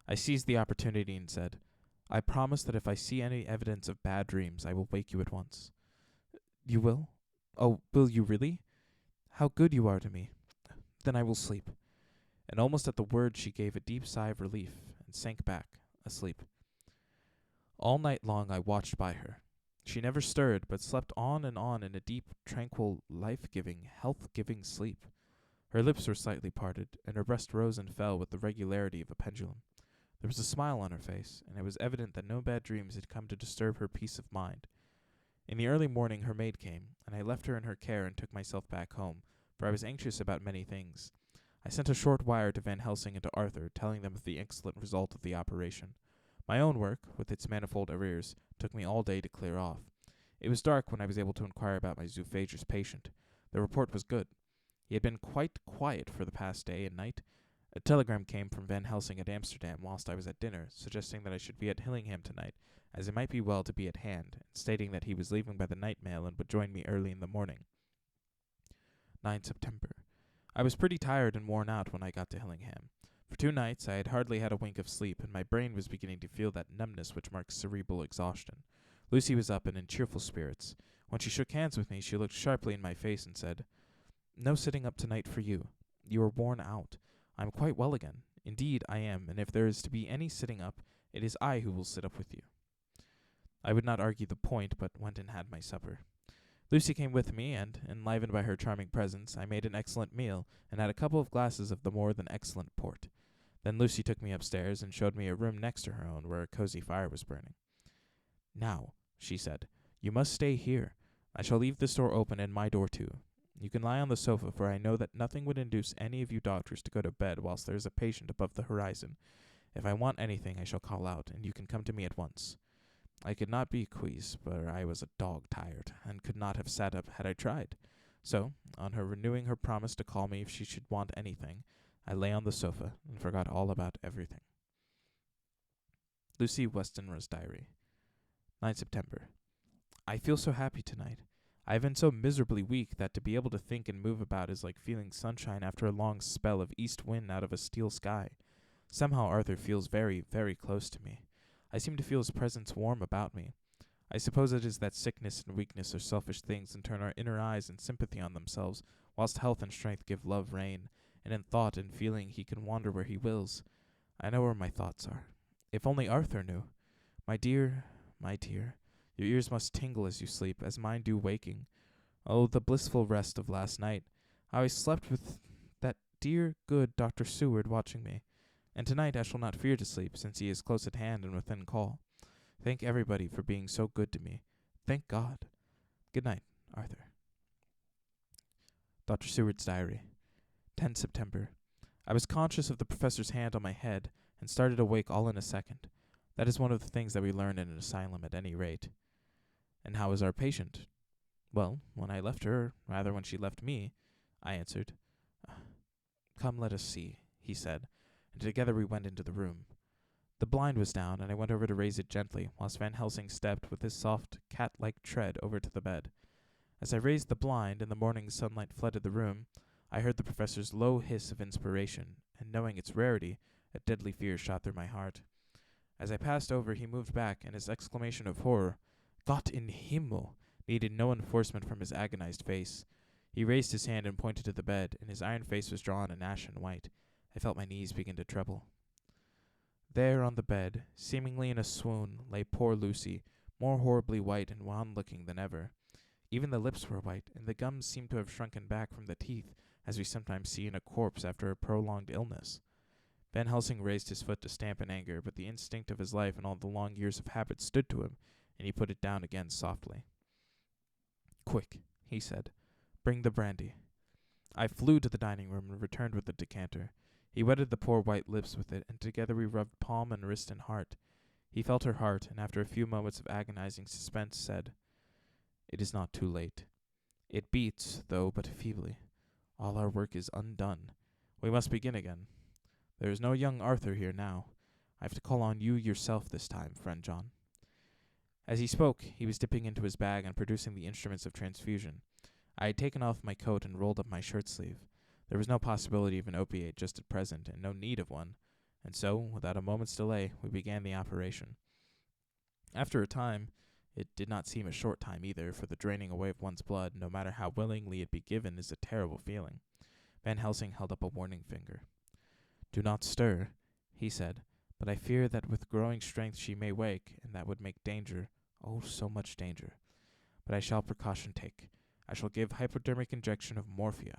A: I seized the opportunity and said, "I promise that if I see any evidence of bad dreams, I will wake you at once." "You will? Oh, will you really? How good you are to me. Then I will sleep." And almost at the word she gave a deep sigh of relief and sank back, asleep. All night long I watched by her. She never stirred, but slept on in a deep, tranquil, life-giving, health-giving sleep. Her lips were slightly parted, and her breast rose and fell with the regularity of a pendulum. There was a smile on her face, and it was evident that no bad dreams had come to disturb her peace of mind. In the early morning her maid came, and I left her in her care and took myself back home, for I was anxious about many things. I sent a short wire to Van Helsing and to Arthur, telling them of the excellent result of the operation. My own work, with its manifold arrears, took me all day to clear off. It was dark when I was able to inquire about my zoophagus patient. The report was good. He had been quite quiet for the past day and night. A telegram came from Van Helsing at Amsterdam whilst I was at dinner, suggesting that I should be at Hillingham tonight, as it might be well to be at hand, and stating that he was leaving by the night mail and would join me early in the morning. 9 September. I was pretty tired and worn out when I got to Hillingham. For 2 nights I had hardly had a wink of sleep, and my brain was beginning to feel that numbness which marks cerebral exhaustion. Lucy was up and in cheerful spirits. When she shook hands with me, she looked sharply in my face and said, "No sitting up tonight for you. You are worn out. I am quite well again. Indeed, I am, and if there is to be any sitting up, it is I who will sit up with you." I would not argue the point, but went and had my supper. Lucy came with me, and, enlivened by her charming presence, I made an excellent meal, and had a couple of glasses of the more than excellent port. Then Lucy took me upstairs, and showed me a room next to her own, where a cozy fire was burning. "Now," she said, "you must stay here. I shall leave this door open, and my door too. You can lie on the sofa, for I know that nothing would induce any of you doctors to go to bed whilst there is a patient above the horizon. If I want anything, I shall call out, and you can come to me at once." I could not be quiesced, for I was a dog tired, and could not have sat up had I tried. So, on her renewing her promise to call me if she should want anything, I lay on the sofa and forgot all about everything. Lucy Westenra's diary. 9 September. I feel so happy tonight. I have been so miserably weak that to be able to think and move about is like feeling sunshine after a long spell of east wind out of a steel sky. Somehow Arthur feels very, very close to me. I seem to feel his presence warm about me. I suppose it is that sickness and weakness are selfish things and turn our inner eyes in sympathy on themselves, whilst health and strength give love rein, and in thought and feeling he can wander where he wills. I know where my thoughts are. If only Arthur knew. My dear, your ears must tingle as you sleep, as mine do waking. Oh, the blissful rest of last night. How I slept with that dear, good Dr. Seward watching me. And tonight I shall not fear to sleep, since he is close at hand and within call. Thank everybody for being so good to me. Thank God. Good night, Arthur. Dr. Seward's diary. 10 September. I was conscious of the professor's hand on my head, and started awake all in a second. That is one of the things that we learn in an asylum at any rate. And how is our patient? Well, when I left her, rather when she left me, I answered. Come, let us see, he said, and together we went into the room. The blind was down, and I went over to raise it gently, whilst Van Helsing stepped with his soft, cat-like tread over to the bed. As I raised the blind, and the morning sunlight flooded the room, I heard the professor's low hiss of inspiration, and knowing its rarity, a deadly fear shot through my heart. As I passed over, he moved back, and his exclamation of horror, Gott in Himmel, needed no enforcement from his agonized face. He raised his hand and pointed to the bed, and his iron face was drawn and ashen white. I felt my knees begin to tremble. There on the bed, seemingly in a swoon, lay poor Lucy, more horribly white and wan-looking than ever. Even the lips were white, and the gums seemed to have shrunken back from the teeth, as we sometimes see in a corpse after a prolonged illness. Van Helsing raised his foot to stamp in anger, but the instinct of his life and all the long years of habit stood to him, and he put it down again softly. Quick, he said. Bring the brandy. I flew to the dining room and returned with the decanter. He wetted the poor white lips with it, and together we rubbed palm and wrist and heart. He felt her heart, and after a few moments of agonizing suspense said, It is not too late. It beats, though but feebly. All our work is undone. We must begin again. There is no young Arthur here now. I have to call on you yourself this time, friend John. As he spoke, he was dipping into his bag and producing the instruments of transfusion. I had taken off my coat and rolled up my shirt sleeve. There was no possibility of an opiate just at present, and no need of one, and so, without a moment's delay, we began the operation. After a time, it did not seem a short time either, for the draining away of one's blood, no matter how willingly it be given, is a terrible feeling. Van Helsing held up a warning finger. Do not stir, he said, but I fear that with growing strength she may wake, and that would make danger, oh, so much danger. But I shall precaution take. I shall give hypodermic injection of morphia.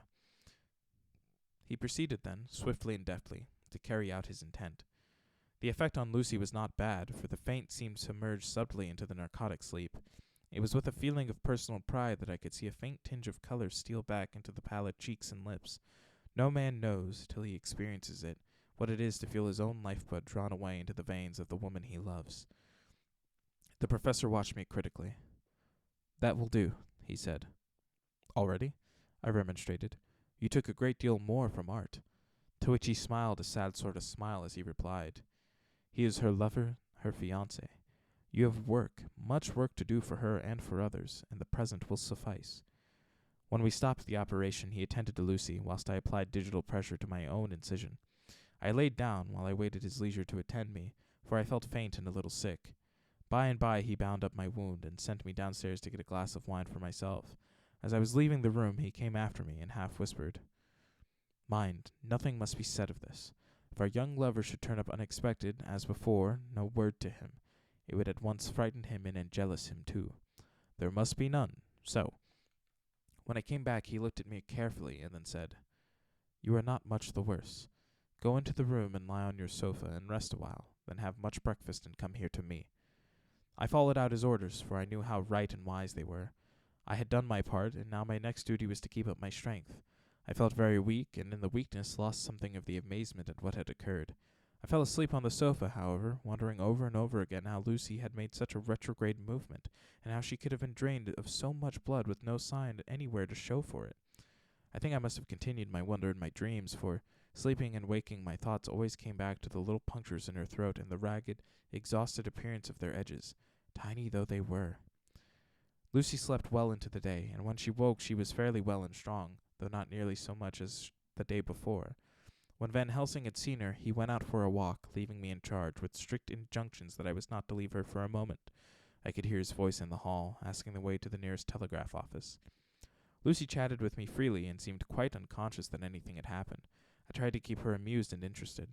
A: He proceeded then, swiftly and deftly, to carry out his intent. The effect on Lucy was not bad, for the faint seemed submerged subtly into the narcotic sleep. It was with a feeling of personal pride that I could see a faint tinge of color steal back into the pallid cheeks and lips. No man knows, till he experiences it, what it is to feel his own lifeblood drawn away into the veins of the woman he loves. The professor watched me critically. That will do, he said. Already? I remonstrated. You took a great deal more from Art. To which he smiled a sad sort of smile as he replied, He is her lover, her fiancé. You have work, much work to do for her and for others, and the present will suffice. When we stopped the operation, he attended to Lucy, whilst I applied digital pressure to my own incision. I laid down while I waited his leisure to attend me, for I felt faint and a little sick. By and by he bound up my wound and sent me downstairs to get a glass of wine for myself. As I was leaving the room, he came after me and half whispered, Mind, nothing must be said of this. If our young lover should turn up unexpected, as before, no word to him. It would at once frighten him and jealous him too. There must be none. So, when I came back, he looked at me carefully and then said, You are not much the worse. Go into the room and lie on your sofa and rest a while, then have much breakfast and come here to me. I followed out his orders, for I knew how right and wise they were. I had done my part, and now my next duty was to keep up my strength. I felt very weak, and in the weakness lost something of the amazement at what had occurred. I fell asleep on the sofa, however, wondering over and over again how Lucy had made such a retrograde movement, and how she could have been drained of so much blood with no sign anywhere to show for it. I think I must have continued my wonder in my dreams, for sleeping and waking my thoughts always came back to the little punctures in her throat and the ragged, exhausted appearance of their edges, tiny though they were. Lucy slept well into the day, and when she woke she was fairly well and strong, though not nearly so much as the day before. When Van Helsing had seen her, he went out for a walk, leaving me in charge, with strict injunctions that I was not to leave her for a moment. I could hear his voice in the hall, asking the way to the nearest telegraph office. Lucy chatted with me freely and seemed quite unconscious that anything had happened. I tried to keep her amused and interested.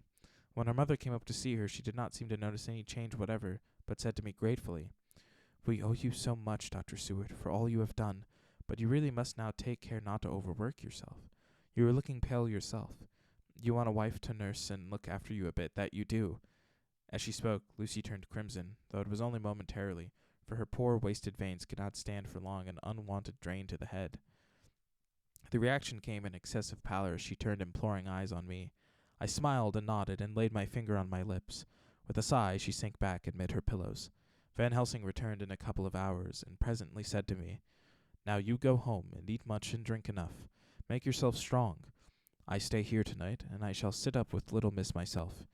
A: When her mother came up to see her, she did not seem to notice any change whatever, but said to me gratefully, "We owe you so much, Dr. Seward, for all you have done, but you really must now take care not to overwork yourself. You are looking pale yourself. You want a wife to nurse and look after you a bit, that you do." As she spoke, Lucy turned crimson, though it was only momentarily, for her poor wasted veins could not stand for long an unwanted drain to the head. The reaction came in excessive pallor as she turned imploring eyes on me. I smiled and nodded and laid my finger on my lips. With a sigh, she sank back amid her pillows. Van Helsing returned in a couple of hours, and presently said to me, "Now you go home, and eat much and drink enough. Make yourself strong. I stay here tonight, and I shall sit up with little miss myself.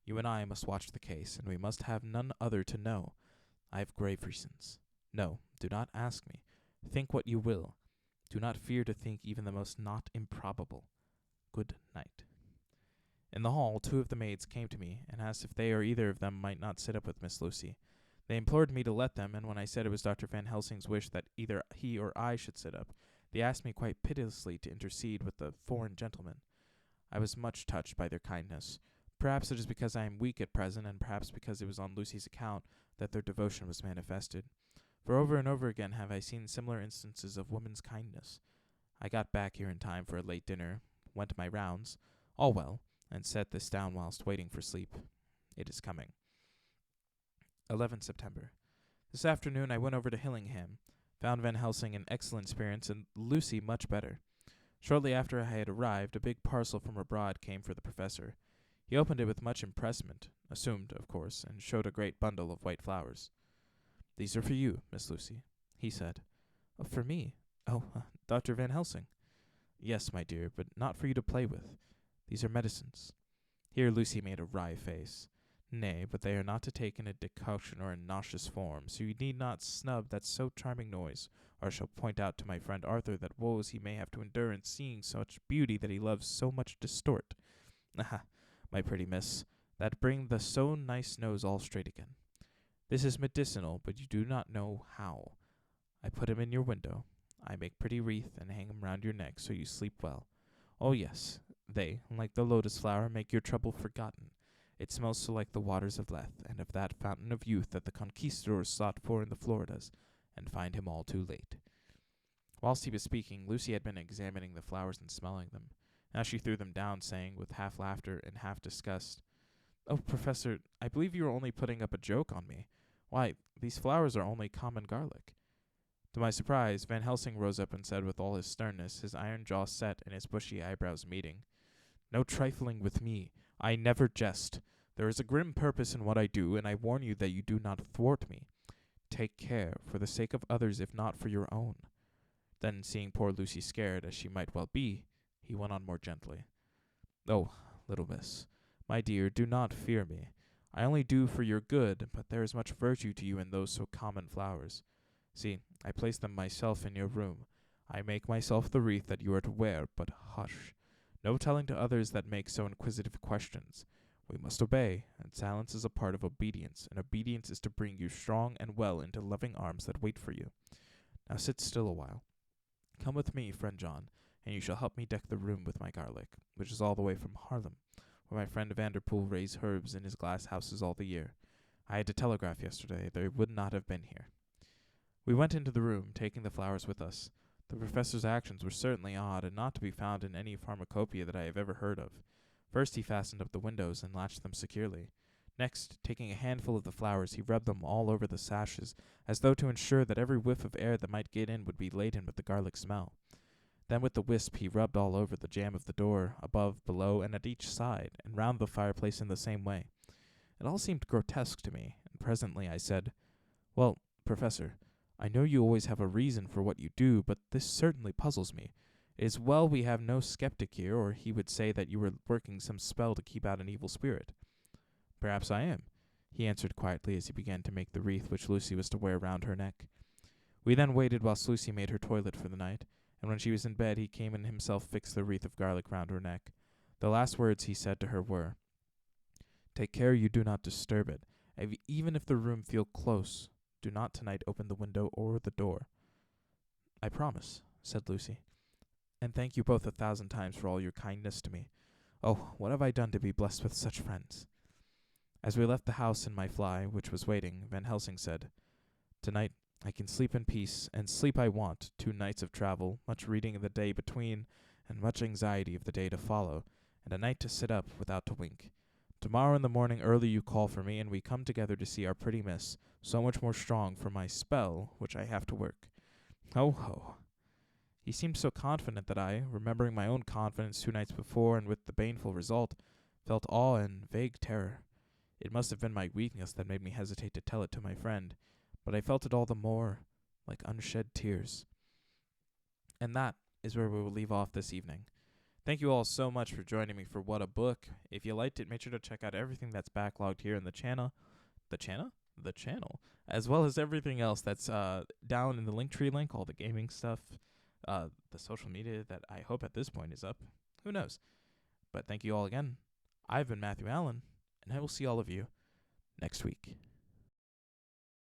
A: You and I must watch the case, and we must have none other to know. I have grave reasons. No, do not ask me. Think what you will. Do not fear to think even the most not improbable. Good night." In the hall, 2 of the maids came to me, and asked if they or either of them might not sit up with Miss Lucy. They implored me to let them, and when I said it was Dr. Van Helsing's wish that either he or I should sit up, they asked me quite piteously to intercede with the foreign gentleman. I was much touched by their kindness. Perhaps it is because I am weak at present, and perhaps because it was on Lucy's account that their devotion was manifested. For over and over again have I seen similar instances of woman's kindness. I got back here in time for a late dinner, went my rounds, all well, and set this down whilst waiting for sleep. It is coming. 11 September. This afternoon I went over to Hillingham, found Van Helsing in excellent spirits and Lucy much better. Shortly after I had arrived, a big parcel from abroad came for the professor. He opened it with much impressment, assumed, of course, and showed a great bundle of white flowers. "These are for you, Miss Lucy," he said. "Oh, for me? Oh, Dr. Van Helsing." "Yes, my dear, but not for you to play with. These are medicines." Here Lucy made a wry face. "Nay, but they are not to take in a decoction or in nauseous form, so you need not snub that so charming noise, or I shall point out to my friend Arthur that woes he may have to endure in seeing such beauty that he loves so much distort. Aha, my pretty miss, that bring the so nice nose all straight again. This is medicinal, but you do not know how. I put him in your window. I make pretty wreath and hang him round your neck, so you sleep well. Oh yes, they, like the lotus flower, make your trouble forgotten. It smells so like the waters of Lethe, and of that fountain of youth that the conquistadors sought for in the Floridas, and find him all too late." Whilst he was speaking, Lucy had been examining the flowers and smelling them. Now she threw them down, saying, with half laughter and half disgust, "Oh, Professor, I believe you are only putting up a joke on me. Why, these flowers are only common garlic." To my surprise, Van Helsing rose up and said with all his sternness, his iron jaw set and his bushy eyebrows meeting, "No trifling with me. I never jest. There is a grim purpose in what I do, and I warn you that you do not thwart me. Take care, for the sake of others, if not for your own." Then, seeing poor Lucy scared, as she might well be, he went on more gently. "Oh, little miss, my dear, do not fear me. I only do for your good, but there is much virtue to you in those so common flowers. See, I place them myself in your room. I make myself the wreath that you are to wear, but hush. No telling to others that make so inquisitive questions. We must obey, and silence is a part of obedience, and obedience is to bring you strong and well into loving arms that wait for you. Now sit still a while. Come with me, friend John, and you shall help me deck the room with my garlic, which is all the way from Haarlem, where my friend Vanderpool raised herbs in his glass houses all the year. I had to telegraph yesterday. They would not have been here." We went into the room, taking the flowers with us. The professor's actions were certainly odd, and not to be found in any pharmacopoeia that I have ever heard of. First he fastened up the windows and latched them securely. Next, taking a handful of the flowers, he rubbed them all over the sashes, as though to ensure that every whiff of air that might get in would be laden with the garlic smell. Then with the wisp he rubbed all over the jamb of the door, above, below, and at each side, and round the fireplace in the same way. It all seemed grotesque to me, and presently I said, "Well, Professor, I know you always have a reason for what you do, but this certainly puzzles me. It is well we have no skeptic here, or he would say that you were working some spell to keep out an evil spirit." "Perhaps I am," he answered quietly as he began to make the wreath which Lucy was to wear round her neck. We then waited whilst Lucy made her toilet for the night, and when she was in bed he came and himself fixed the wreath of garlic round her neck. The last words he said to her were, "Take care you do not disturb it. Even if the room feel close, do not tonight open the window or the door." "I promise," said Lucy. "And thank you both 1,000 times for all your kindness to me. Oh, what have I done to be blessed with such friends?" As we left the house in my fly, which was waiting, Van Helsing said, "Tonight I can sleep in peace, and sleep I want. 2 nights of travel, much reading in the day between, and much anxiety of the day to follow, and a night to sit up without to wink. Tomorrow in the morning early you call for me, and we come together to see our pretty miss, so much more strong for my spell, which I have to work. Ho, ho." He seemed so confident that I, remembering my own confidence 2 nights before, and with the baneful result, felt awe and vague terror. It must have been my weakness that made me hesitate to tell it to my friend, but I felt it all the more, like unshed tears. And that is where we will leave off this evening. Thank you all so much for joining me for What a Book. If you liked it, make sure to check out everything that's backlogged here in the channel. The channel? As well as everything else that's down in the Linktree link, all the gaming stuff, the social media that I hope at this point is up. Who knows? But thank you all again. I've been Matthew Allen, and I will see all of you next week.